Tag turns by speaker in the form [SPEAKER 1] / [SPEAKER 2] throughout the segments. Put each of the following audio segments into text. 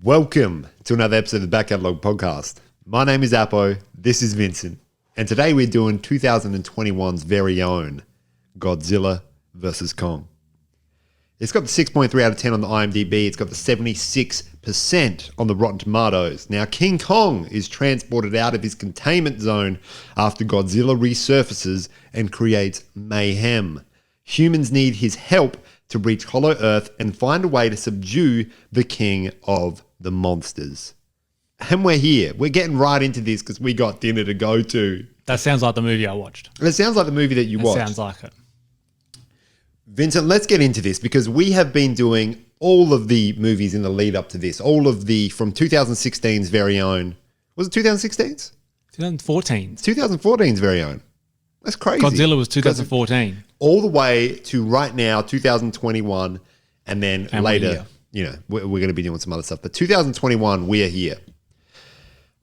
[SPEAKER 1] Welcome to another episode of the Back Catalogue podcast. My name is Apo, this is Vincent, and today we're doing 2021's very own Godzilla vs. Kong. It's got the 6.3 out of 10 on the IMDb, it's got the 76% on the Rotten Tomatoes. Now, King Kong is transported out of his containment zone after Godzilla resurfaces and creates mayhem. Humans need his help to reach Hollow Earth and find a way to subdue the king of the monsters. And we're here. We're getting right into this because we got dinner to go to.
[SPEAKER 2] That sounds like the movie I watched.
[SPEAKER 1] It sounds like the movie that you watched.
[SPEAKER 2] Sounds like it.
[SPEAKER 1] Vincent, let's get into this because we have been doing all of the movies in the lead up to this. All of the, from 2016's very own. Was it 2016's?
[SPEAKER 2] 2014.
[SPEAKER 1] It's 2014's very own. That's crazy.
[SPEAKER 2] Godzilla was 2014.
[SPEAKER 1] All the way to right now, 2021, and then later, you know, we're going to be doing some other stuff. But 2021, we're here.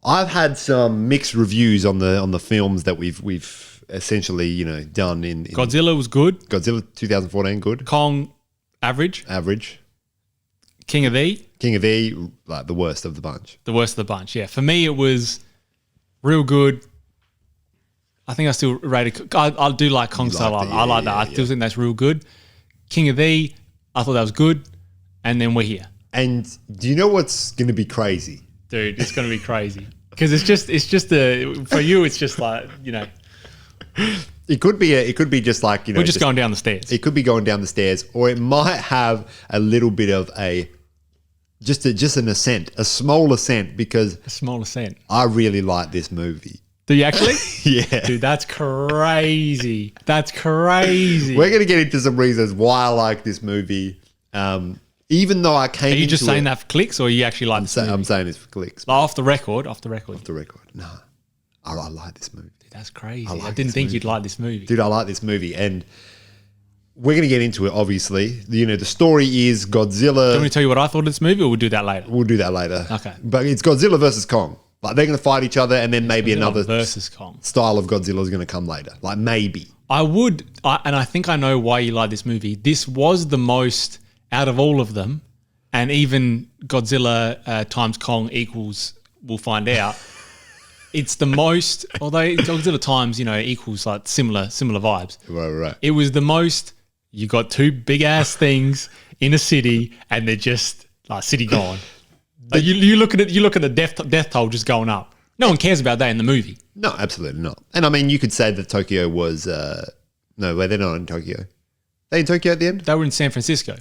[SPEAKER 1] I've had some mixed reviews on the films that we've essentially, you know, done in
[SPEAKER 2] Godzilla was good.
[SPEAKER 1] Godzilla 2014, good.
[SPEAKER 2] Kong, average.
[SPEAKER 1] Average.
[SPEAKER 2] King of E.
[SPEAKER 1] King of E, like the worst of the bunch.
[SPEAKER 2] The worst of the bunch, yeah. For me, it was real good. I think I still rate it. I do like Kong style. I like that. I still think that's real good. King of E, I thought that was good. And then we're here.
[SPEAKER 1] And do you know what's going to be crazy?
[SPEAKER 2] Dude, it's going to be crazy. Because it's just for you, it's just like, you know.
[SPEAKER 1] It could be just like, you know.
[SPEAKER 2] We're just going down the stairs.
[SPEAKER 1] It could be going down the stairs, or it might have a little bit of just an ascent, a small ascent, because.
[SPEAKER 2] A small ascent.
[SPEAKER 1] I really like this movie.
[SPEAKER 2] Do you actually?
[SPEAKER 1] Yeah.
[SPEAKER 2] Dude, that's crazy. That's crazy.
[SPEAKER 1] We're going to get into some reasons why I like this movie. Even though I came into it.
[SPEAKER 2] Are you just saying that for clicks, or are you actually like this movie?
[SPEAKER 1] I'm saying this for clicks.
[SPEAKER 2] Like off the record.
[SPEAKER 1] No. I like this movie.
[SPEAKER 2] Dude, that's crazy. I didn't think you'd like this movie.
[SPEAKER 1] Dude, I like this movie. And we're going to get into it, obviously. You know, the story is Godzilla.
[SPEAKER 2] Do you want me to tell you what I thought of this movie, or we'll do that later?
[SPEAKER 1] We'll do that later.
[SPEAKER 2] Okay.
[SPEAKER 1] But it's Godzilla versus Kong. Like, they're going to fight each other, and then maybe
[SPEAKER 2] Godzilla
[SPEAKER 1] another
[SPEAKER 2] versus Kong
[SPEAKER 1] style of Godzilla is going to come later. Like, maybe.
[SPEAKER 2] And I think I know why you like this movie. This was the most out of all of them, and even Godzilla times Kong equals, we'll find out. It's the most, although Godzilla times, you know, equals like similar vibes.
[SPEAKER 1] Right.
[SPEAKER 2] It was the most, you got two big ass things in a city, and they're just like city gone. You look at the death toll just going up. No one cares about that in the movie.
[SPEAKER 1] No, absolutely not. And I mean, you could say that Tokyo was no, they're not in Tokyo. They in Tokyo at the end?
[SPEAKER 2] They were in San Francisco.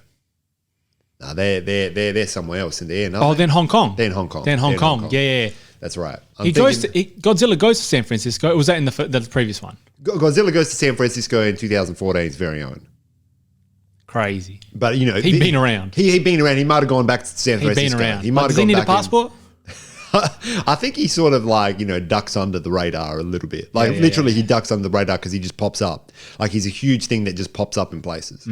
[SPEAKER 1] No, they're somewhere else in the end.
[SPEAKER 2] Then Hong Kong.
[SPEAKER 1] They're in Hong Kong.
[SPEAKER 2] Yeah.
[SPEAKER 1] That's right.
[SPEAKER 2] Godzilla goes to San Francisco. Or was that in the previous one?
[SPEAKER 1] Godzilla goes to San Francisco in 2014's very own.
[SPEAKER 2] Crazy.
[SPEAKER 1] But, you know.
[SPEAKER 2] He'd been around.
[SPEAKER 1] He'd been around. He might have gone back to San Francisco.
[SPEAKER 2] He'd been around.
[SPEAKER 1] He might have
[SPEAKER 2] does he need a passport?
[SPEAKER 1] I think he sort of like, you know, ducks under the radar a little bit. Like literally he ducks under the radar because he just pops up. Like he's a huge thing that just pops up in places.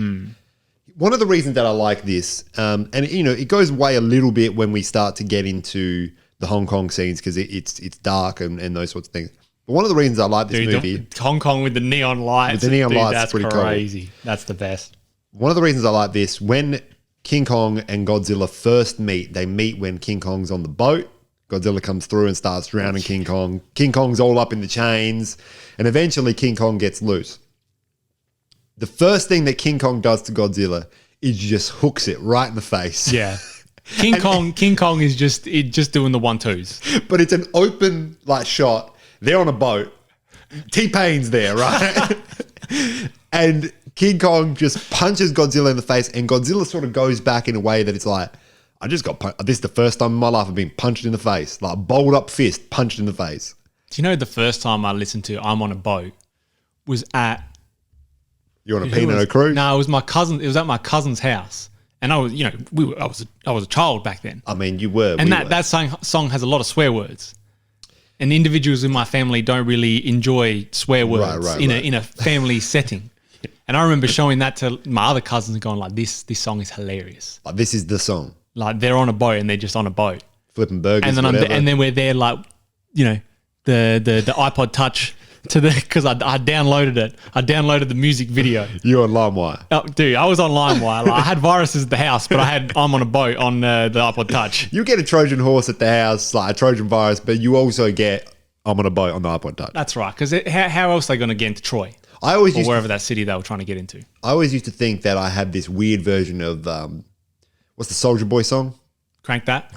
[SPEAKER 1] One of the reasons that I like this, and you know, it goes away a little bit when we start to get into the Hong Kong scenes because it's dark and those sorts of things. But one of the reasons I like this movie.
[SPEAKER 2] Hong Kong with the neon lights.
[SPEAKER 1] That's pretty
[SPEAKER 2] crazy.
[SPEAKER 1] Cool.
[SPEAKER 2] That's the best.
[SPEAKER 1] One of the reasons I like this, when King Kong and Godzilla first meet, they meet when King Kong's on the boat. Godzilla comes through and starts drowning King Kong. King Kong's all up in the chains. And eventually King Kong gets loose. The first thing that King Kong does to Godzilla is just hooks it right in the face.
[SPEAKER 2] Yeah. King Kong is just doing the 1-2s.
[SPEAKER 1] But it's an open like shot. They're on a boat. T-Pain's there, right? And King Kong just punches Godzilla in the face, and Godzilla sort of goes back in a way that it's like, I just got punched. This is the first time in my life I've been punched in the face. Like balled up fist, punched in the face.
[SPEAKER 2] Do you know the first time I listened to I'm on a Boat was at...
[SPEAKER 1] You're on a Pinot cruise?
[SPEAKER 2] No, it was my cousin. It was at my cousin's house. And I was, you know, I was a child back then.
[SPEAKER 1] I mean, you were.
[SPEAKER 2] And that song has a lot of swear words. And individuals in my family don't really enjoy swear words in a family setting. And I remember showing that to my other cousins and going like, this song is hilarious.
[SPEAKER 1] Like, this is the song.
[SPEAKER 2] Like they're on a boat and they're just on a boat.
[SPEAKER 1] Flipping burgers,
[SPEAKER 2] and then we're there like, you know, the iPod Touch because I downloaded it. I downloaded the music video.
[SPEAKER 1] You're on LimeWire.
[SPEAKER 2] Oh, dude, I was on LimeWire. Like, I had viruses at the house, but I'm on a boat on the iPod Touch.
[SPEAKER 1] You get a Trojan horse at the house, like a Trojan virus, but you also get I'm on a boat on the iPod Touch.
[SPEAKER 2] That's right. Because how else are they going to get into Troy? Or wherever that city they were trying to get into.
[SPEAKER 1] I always used to think that I had this weird version of what's the Soulja Boy song?
[SPEAKER 2] Crank That.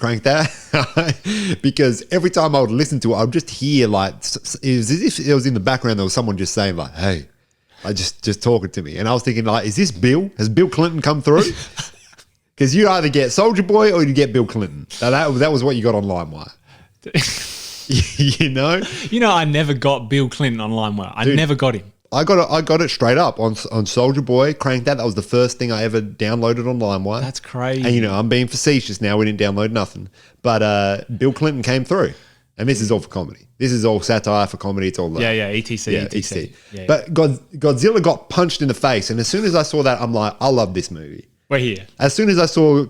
[SPEAKER 1] Because every time I would listen to it, I would just hear like it was as if it was in the background. There was someone just saying like, "Hey," like just talking to me, and I was thinking like, "Is this Bill? Has Bill Clinton come through?" Because you either get Soulja Boy or you get Bill Clinton. Now, that was what you got on LimeWire. You know,
[SPEAKER 2] I never got Bill Clinton on LimeWire. I never got him.
[SPEAKER 1] I got it straight up on Soulja Boy. Cranked That. That was the first thing I ever downloaded on LimeWire.
[SPEAKER 2] That's crazy.
[SPEAKER 1] And I'm being facetious now. We didn't download nothing, but Bill Clinton came through, and this is all for comedy. This is all satire for comedy. It's all
[SPEAKER 2] etc.
[SPEAKER 1] Yeah. But Godzilla got punched in the face, and as soon as I saw that, I'm like, I love this movie.
[SPEAKER 2] We're here.
[SPEAKER 1] As soon as I saw,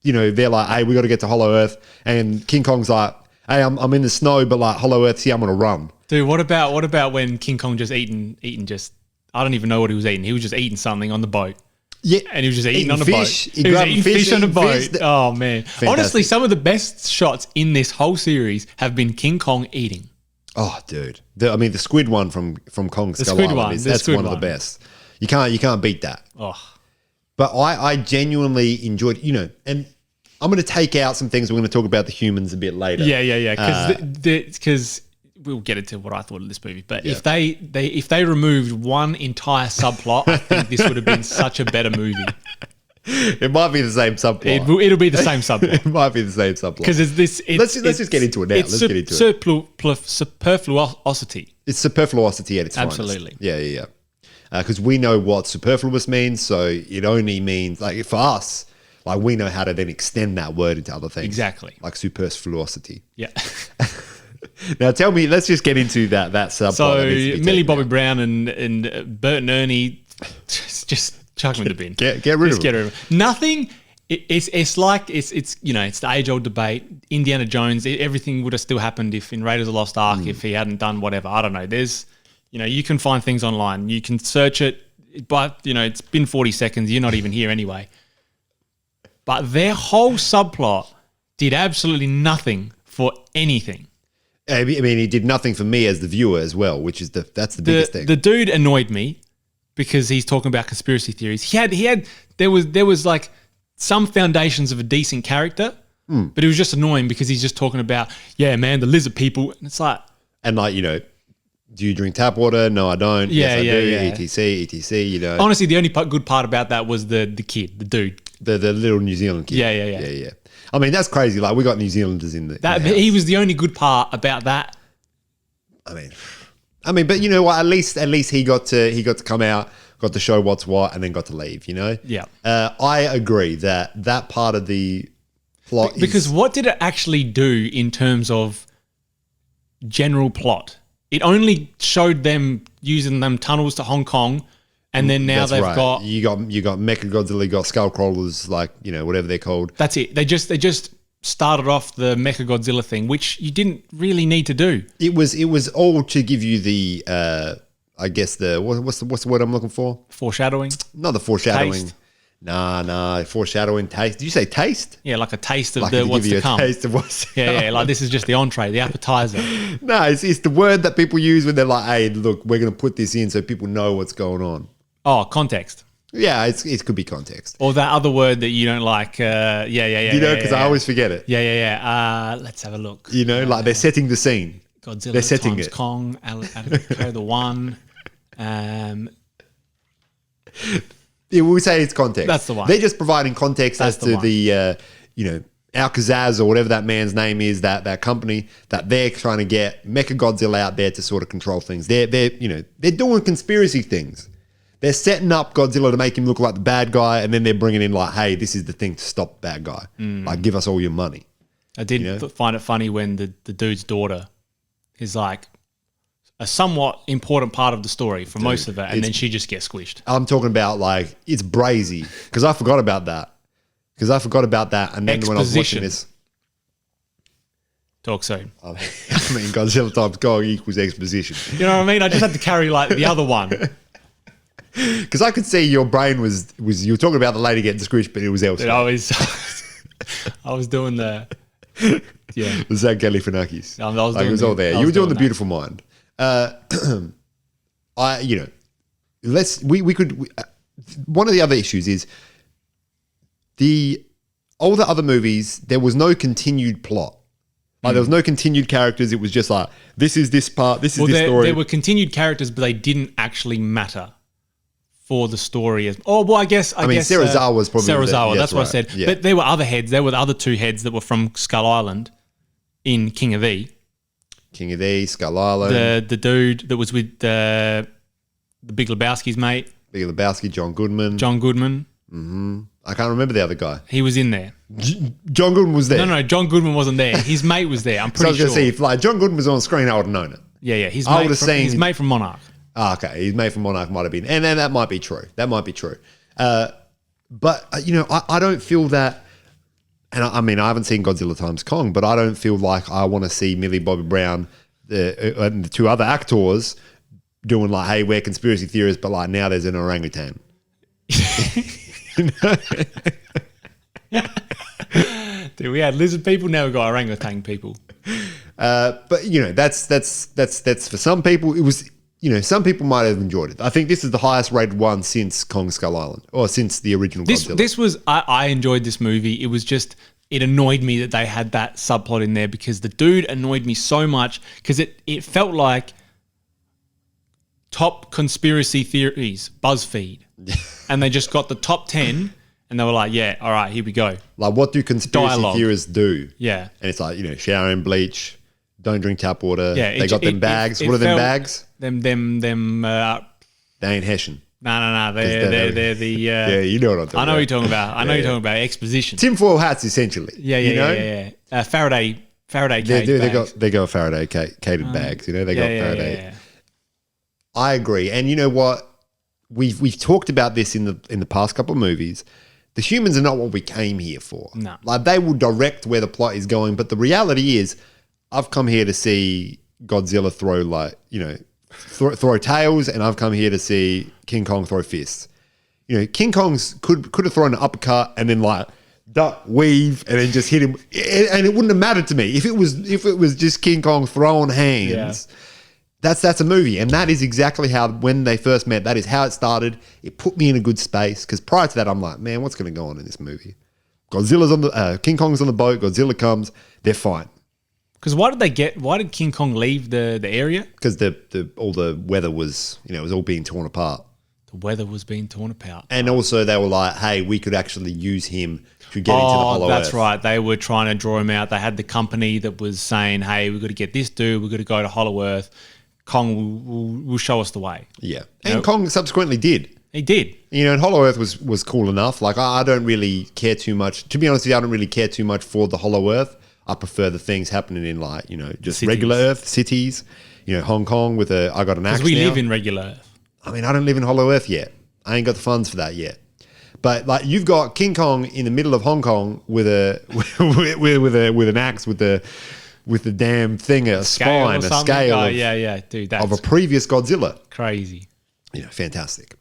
[SPEAKER 1] they're like, hey, we got to get to Hollow Earth, and King Kong's like, hey, I'm in the snow, but like Hollow Earth's here, I'm gonna run.
[SPEAKER 2] Dude, what about when King Kong just eating just, I don't even know what he was eating. He was just eating something on the boat.
[SPEAKER 1] Yeah.
[SPEAKER 2] And he was just eating on the
[SPEAKER 1] fish.
[SPEAKER 2] boat. He was eating fish on the boat. Oh, man.
[SPEAKER 1] Fantastic.
[SPEAKER 2] Honestly, some of the best shots in this whole series have been King Kong eating.
[SPEAKER 1] Oh, dude. The squid one from Kong Skull Island, that's one of the best. You can't beat that.
[SPEAKER 2] Oh.
[SPEAKER 1] But I genuinely enjoyed, and I'm going to take out some things. We're going to talk about the humans a bit later.
[SPEAKER 2] Yeah. Because we'll get into what I thought of this movie. But if they removed one entire subplot, I think this would have been such a better movie.
[SPEAKER 1] It might be the same subplot.
[SPEAKER 2] It'll be the same subplot.
[SPEAKER 1] It might be the same subplot.
[SPEAKER 2] Because
[SPEAKER 1] let's just get into it now. Let's get into it.
[SPEAKER 2] Superfluosity.
[SPEAKER 1] It's superfluosity at its
[SPEAKER 2] Absolutely.
[SPEAKER 1] finest. Yeah. Because we know what superfluous means, so it only means, like, for us, like, we know how to then extend that word into other things.
[SPEAKER 2] Exactly.
[SPEAKER 1] Like superfluosity.
[SPEAKER 2] Yeah.
[SPEAKER 1] Now tell me, let's just get into that subplot.
[SPEAKER 2] So Millie Bobby Brown and Bert and Ernie, just chuck them in the bin.
[SPEAKER 1] Get rid of them.
[SPEAKER 2] Nothing. It's like it's the age old debate. Indiana Jones. Everything would have still happened if in Raiders of the Lost Ark if he hadn't done whatever. I don't know. There's you can find things online. You can search it, but it's been 40 seconds. You're not even here anyway. But their whole subplot did absolutely nothing for anything.
[SPEAKER 1] I mean, he did nothing for me as the viewer as well, which is that's the biggest thing.
[SPEAKER 2] The dude annoyed me because he's talking about conspiracy theories. There was like some foundations of a decent character, but it was just annoying because he's just talking about, yeah, man, the lizard people. And it's like...
[SPEAKER 1] And like, do you drink tap water? No, I don't.
[SPEAKER 2] Yeah,
[SPEAKER 1] yes, I do. etc.
[SPEAKER 2] Honestly, the only good part about that was the kid, the dude.
[SPEAKER 1] The little New Zealand kid.
[SPEAKER 2] Yeah.
[SPEAKER 1] I mean, that's crazy. Like, we got New Zealanders in the
[SPEAKER 2] he was the only good part about that.
[SPEAKER 1] I mean, but you know what? At least he got to come out, got to show what's what, and then got to leave.
[SPEAKER 2] Yeah.
[SPEAKER 1] I agree that part of the plot
[SPEAKER 2] because what did it actually do in terms of general plot? It only showed them using them tunnels to Hong Kong. And then now they've got
[SPEAKER 1] you got Mechagodzilla, you got Skullcrawlers, like whatever they're called.
[SPEAKER 2] That's it. They just started off the Mechagodzilla thing, which you didn't really need to do.
[SPEAKER 1] It was all to give you the I guess what's the word I'm looking for?
[SPEAKER 2] Foreshadowing.
[SPEAKER 1] Not the foreshadowing.
[SPEAKER 2] Taste.
[SPEAKER 1] Nah. Foreshadowing. Taste. Did you say taste?
[SPEAKER 2] Yeah, like a taste of
[SPEAKER 1] like
[SPEAKER 2] what's to come.
[SPEAKER 1] Taste of what's to
[SPEAKER 2] come. Yeah. Like this is just the entree, the appetizer.
[SPEAKER 1] No, it's the word that people use when they're like, "Hey, look, we're going to put this in so people know what's going on."
[SPEAKER 2] Oh, context.
[SPEAKER 1] Yeah, it could be context.
[SPEAKER 2] Or that other word that you don't like. Because
[SPEAKER 1] I always forget it.
[SPEAKER 2] Yeah. Let's have a look.
[SPEAKER 1] Like they're setting the scene.
[SPEAKER 2] Godzilla
[SPEAKER 1] they're setting
[SPEAKER 2] times
[SPEAKER 1] it.
[SPEAKER 2] Kong, the one.
[SPEAKER 1] We'll say it's context.
[SPEAKER 2] That's the one.
[SPEAKER 1] They're just providing context as to the Alcazaz or whatever that man's name is, that company that they're trying to get Mechagodzilla out there to sort of control things. They're doing conspiracy things. They're setting up Godzilla to make him look like the bad guy, and then they're bringing in like, hey, this is the thing to stop the bad guy. Like, give us all your money.
[SPEAKER 2] I did find it funny when the dude's daughter is like a somewhat important part of the story for most of it, and then she just gets squished.
[SPEAKER 1] I'm talking about like, it's brazy, because I forgot about that. And then when I was watching this,
[SPEAKER 2] Talk soon.
[SPEAKER 1] I mean, Godzilla times Kong equals exposition.
[SPEAKER 2] You know what I mean? I just had to carry like the other one.
[SPEAKER 1] Because I could see your brain was you were talking about the lady getting squished, but it was elsewhere.
[SPEAKER 2] I was doing the
[SPEAKER 1] The Zach Galifianakis. It was all there. You were doing the beautiful mind. One of the other issues is all the other movies, there was no continued plot. Like there was no continued characters. It was just like, this is this part, this is this story.
[SPEAKER 2] There were continued characters, but they didn't actually matter for the story. I guess
[SPEAKER 1] Serizawa was probably
[SPEAKER 2] Serizawa. That's what I said.
[SPEAKER 1] Yeah.
[SPEAKER 2] But there were other heads. There were the other two heads that were from Skull Island in King of E.
[SPEAKER 1] King of E, Skull Island.
[SPEAKER 2] The dude that was with the Big Lebowski's mate.
[SPEAKER 1] Big Lebowski, John Goodman.
[SPEAKER 2] Mm-hmm.
[SPEAKER 1] I can't remember the other guy.
[SPEAKER 2] He was in there.
[SPEAKER 1] John Goodman was there.
[SPEAKER 2] No, John Goodman wasn't there. His mate was there. I'm pretty sure.
[SPEAKER 1] I was going to say, if like John Goodman was on screen, I would have known it.
[SPEAKER 2] Yeah. His mate from Monarch.
[SPEAKER 1] Okay, his mate from Monarch might have been. And then that might be true. But, I don't feel that, and I mean, I haven't seen Godzilla times Kong, but I don't feel like I want to see Millie Bobby Brown and the two other actors doing like, hey, we're conspiracy theorists, but like now there's an orangutan.
[SPEAKER 2] Dude, we had lizard people, now we've got orangutan people.
[SPEAKER 1] But that's for some people. It was, some people might have enjoyed it. I think this is the highest rated one since Kong Skull Island, or since the original Godzilla.
[SPEAKER 2] This was, I enjoyed this movie. It was just, it annoyed me that they had that subplot in there because the dude annoyed me so much because it felt like top conspiracy theories, BuzzFeed. And they just got the top 10 and they were like, yeah, all right, here we go.
[SPEAKER 1] Like, what do conspiracy
[SPEAKER 2] Dialogue.
[SPEAKER 1] theorists do?
[SPEAKER 2] Yeah.
[SPEAKER 1] And it's like, shower and bleach, don't drink tap water.
[SPEAKER 2] Yeah.
[SPEAKER 1] They got them bags. What are them bags?
[SPEAKER 2] Them.
[SPEAKER 1] They ain't Hessian.
[SPEAKER 2] No. They're the.
[SPEAKER 1] Yeah, you know what I'm talking about.
[SPEAKER 2] I know what you're talking about. I know you're talking about exposition.
[SPEAKER 1] Tinfoil hats, essentially.
[SPEAKER 2] Yeah. Faraday cage
[SPEAKER 1] They got Faraday catered bags. They got Faraday.
[SPEAKER 2] Yeah.
[SPEAKER 1] I agree. And you know what? We've talked about this in the past couple of movies. The humans are not what we came here for.
[SPEAKER 2] No.
[SPEAKER 1] Like, they will direct where the plot is going, but the reality is, I've come here to see Godzilla throw throw tails, and I've come here to see King Kong throw fists. King Kong's could have thrown an uppercut and then like duck, weave, and then just hit him, and it wouldn't have mattered to me if it was just King Kong throwing hands. Yeah. That's a movie, and that is exactly how, when they first met, that is how it started. It put me in a good space, because prior to that, I'm like, man, what's going to go on in this movie? King Kong's on the boat, Godzilla comes, they're fine.
[SPEAKER 2] Because why did King Kong leave the area?
[SPEAKER 1] Because all the weather was, it was all being torn apart.
[SPEAKER 2] The weather was being torn apart.
[SPEAKER 1] And also they were like, hey, we could actually use him to get into the Hollow Earth.
[SPEAKER 2] That's right. They were trying to draw him out. They had the company that was saying, hey, we've got to get this dude, we've got to go to Hollow Earth. Kong will show us the way.
[SPEAKER 1] Yeah. And Kong subsequently did.
[SPEAKER 2] He did.
[SPEAKER 1] And Hollow Earth was cool enough. Like, I don't really care too much. To be honest with you, I don't really care too much for the Hollow Earth. I prefer the things happening in, like, just cities. Regular Earth, cities. Hong Kong with I got an axe now.
[SPEAKER 2] Because we live in regular Earth.
[SPEAKER 1] I mean, I don't live in Hollow Earth yet. I ain't got the funds for that yet. But like, you've got King Kong in the middle of Hong Kong with an axe with the damn thing, a spine, a scale.
[SPEAKER 2] Dude,
[SPEAKER 1] of a previous Godzilla.
[SPEAKER 2] Crazy.
[SPEAKER 1] Fantastic.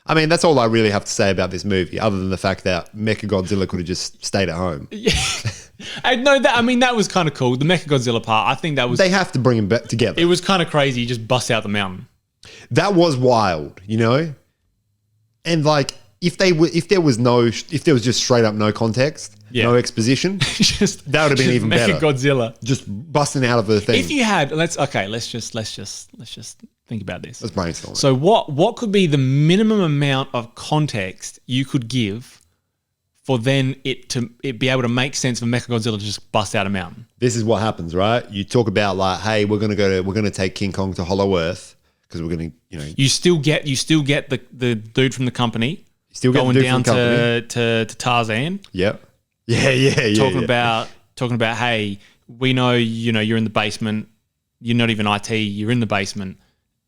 [SPEAKER 1] I mean, that's all I really have to say about this movie, other than the fact that Mechagodzilla could have just stayed at home.
[SPEAKER 2] Yeah. That was kind of cool. The Mechagodzilla part, I think that was...
[SPEAKER 1] They have to bring him back together.
[SPEAKER 2] It was kind of crazy. He just busts out the mountain.
[SPEAKER 1] That was wild, And like, if there was just straight up no context, no exposition, that would have been even better.
[SPEAKER 2] Mechagodzilla
[SPEAKER 1] just busting out of the thing.
[SPEAKER 2] If you had, let's just think about this.
[SPEAKER 1] Let's brainstorm.
[SPEAKER 2] So what could be the minimum amount of context you could give for then it be able to make sense for Mechagodzilla to just bust out a mountain?
[SPEAKER 1] This is what happens, right? You talk about like, hey, we're gonna take King Kong to Hollow Earth because we're gonna,
[SPEAKER 2] You still get the dude from the company.
[SPEAKER 1] Still
[SPEAKER 2] going down to Tarzan.
[SPEAKER 1] Yep. Yeah.
[SPEAKER 2] Talking about, hey, we know, you're in the basement. You're not even IT. You're in the basement.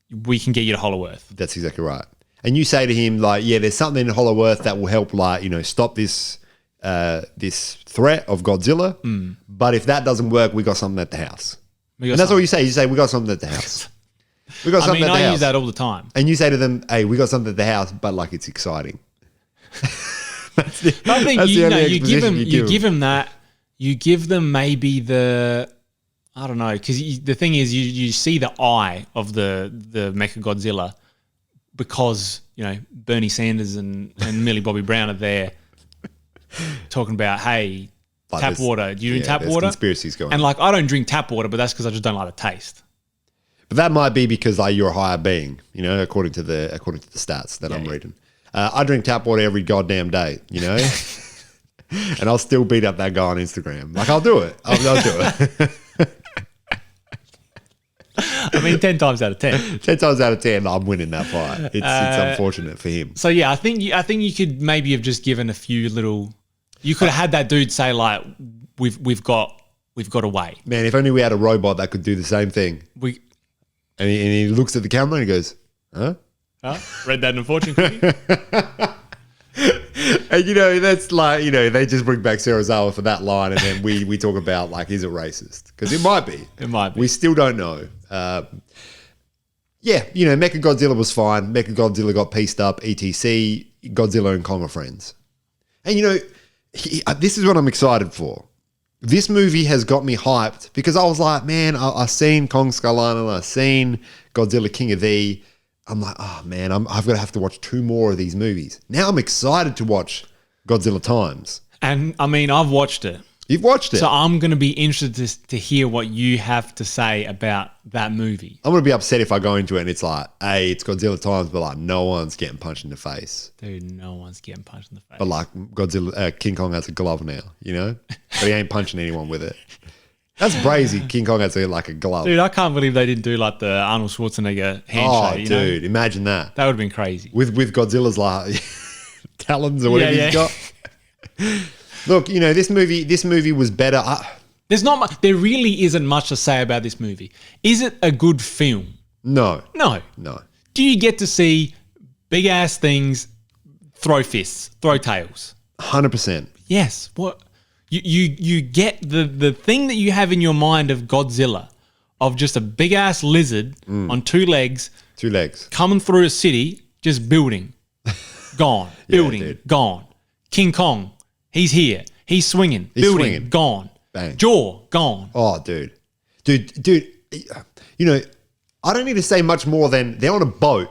[SPEAKER 2] We can get you to Hollow Earth.
[SPEAKER 1] That's exactly right. And you say to him, like, yeah, there's something in Hollow Earth that will help, like, stop this this threat of Godzilla. But if that doesn't work, we got something at the house. And that's all you say. You say, we got something at the house. We got something at the house.
[SPEAKER 2] I use that all the time.
[SPEAKER 1] And you say to them, hey, we got something at the house, but like it's exciting.
[SPEAKER 2] I think you give them that. You give them maybe I don't know, because the thing is, you see the eye of the Mechagodzilla because Bernie Sanders and Millie Bobby Brown are there talking about, hey,
[SPEAKER 1] like
[SPEAKER 2] tap water. Do you drink tap water?
[SPEAKER 1] Conspiracies going
[SPEAKER 2] and
[SPEAKER 1] on.
[SPEAKER 2] I don't drink tap water, but that's because I just don't like the taste.
[SPEAKER 1] But that might be because you're a higher being, according to the stats that I'm reading. I drink tap water every goddamn day, and I'll still beat up that guy on Instagram. Like, I'll do it. I'll do it.
[SPEAKER 2] 10 times out of 10.
[SPEAKER 1] 10 times out of 10, I'm winning that fight. It's unfortunate for him.
[SPEAKER 2] So yeah, I think you could maybe have just given a few little. You could have had that dude say like, "We've got a way."
[SPEAKER 1] Man, if only we had a robot that could do the same thing. And he looks at the camera and he goes, "Huh?
[SPEAKER 2] Read that in a fortune cookie."
[SPEAKER 1] And that's like, they just bring back Serizawa for that line, and then we talk about like, is it racist? Because it might be.
[SPEAKER 2] It might be.
[SPEAKER 1] We still don't know. Mechagodzilla was fine. Mechagodzilla got pieced up, etc. Godzilla and Kong are friends. And this is what I'm excited for. This movie has got me hyped because I was like, man, I've seen Kong Skull Island, I've seen Godzilla King of the. I'm like, oh man, I've got to have to watch 2 more of these movies. Now I'm excited to watch Godzilla Times.
[SPEAKER 2] And I've watched it.
[SPEAKER 1] You've watched it.
[SPEAKER 2] So I'm going to be interested to hear what you have to say about that movie.
[SPEAKER 1] I'm going to be upset if I go into it and it's like, hey, it's Godzilla Times, but like no one's getting punched in the face.
[SPEAKER 2] Dude, no one's getting punched in the face.
[SPEAKER 1] But like King Kong has a glove now, But he ain't punching anyone with it. That's brazy. King Kong has like a glove.
[SPEAKER 2] Dude, I can't believe they didn't do like the Arnold Schwarzenegger handshake.
[SPEAKER 1] Oh, dude, imagine that.
[SPEAKER 2] That would have been crazy.
[SPEAKER 1] With Godzilla's like talons or whatever he's got. Look, this movie was better.
[SPEAKER 2] There really isn't much to say about this movie. Is it a good film?
[SPEAKER 1] No.
[SPEAKER 2] No.
[SPEAKER 1] No.
[SPEAKER 2] Do you get to see big ass things throw fists, throw tails?
[SPEAKER 1] 100%.
[SPEAKER 2] Yes. What? You get the thing that you have in your mind of Godzilla, of just a big ass lizard on 2 legs.
[SPEAKER 1] 2 legs.
[SPEAKER 2] Coming through a city, just building. Gone. Building.
[SPEAKER 1] Dude.
[SPEAKER 2] Gone. King Kong. He's here. He's swinging. Building.
[SPEAKER 1] Swinging.
[SPEAKER 2] Gone.
[SPEAKER 1] Bang.
[SPEAKER 2] Jaw. Gone.
[SPEAKER 1] Oh, dude. Dude, I don't need to say much more than they're on a boat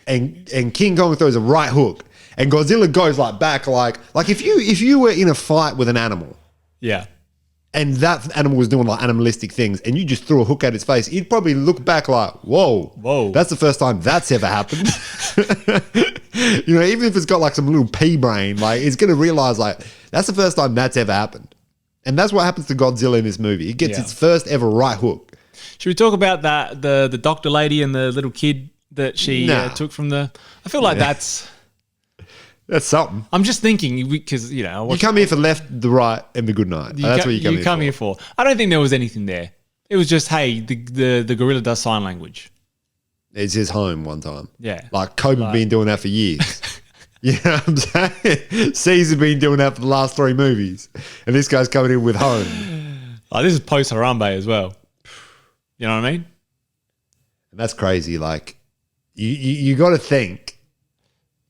[SPEAKER 1] and King Kong throws a right hook and Godzilla goes like back like if you were in a fight with an animal.
[SPEAKER 2] Yeah.
[SPEAKER 1] And that animal was doing like animalistic things and you just threw a hook at its face, you'd probably look back like, whoa, that's the first time that's ever happened. Even if it's got like some little pea brain, like it's going to realize like that's the first time that's ever happened. And that's what happens to Godzilla in this movie. It gets its first ever right hook.
[SPEAKER 2] Should we talk about that, the doctor lady and the little kid that she took from the... I feel like that's
[SPEAKER 1] something.
[SPEAKER 2] I'm just thinking because, you
[SPEAKER 1] come here for left, the right, and the good night. That's what you come here for.
[SPEAKER 2] I don't think there was anything there. It was just, hey, the gorilla does sign language.
[SPEAKER 1] It's his home one time.
[SPEAKER 2] Yeah.
[SPEAKER 1] Like Cobra been doing that for years. You know what I'm saying? Caesar been doing that for the last 3 movies. And this guy's coming in with home.
[SPEAKER 2] Oh, this is post Harambe as well. You know what I mean?
[SPEAKER 1] And that's crazy. Like, you got to think,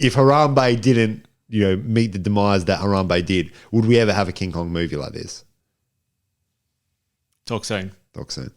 [SPEAKER 1] if Harambe didn't, meet the demise that Harambe did, would we ever have a King Kong movie like this?
[SPEAKER 2] Talk soon.
[SPEAKER 1] Talk soon.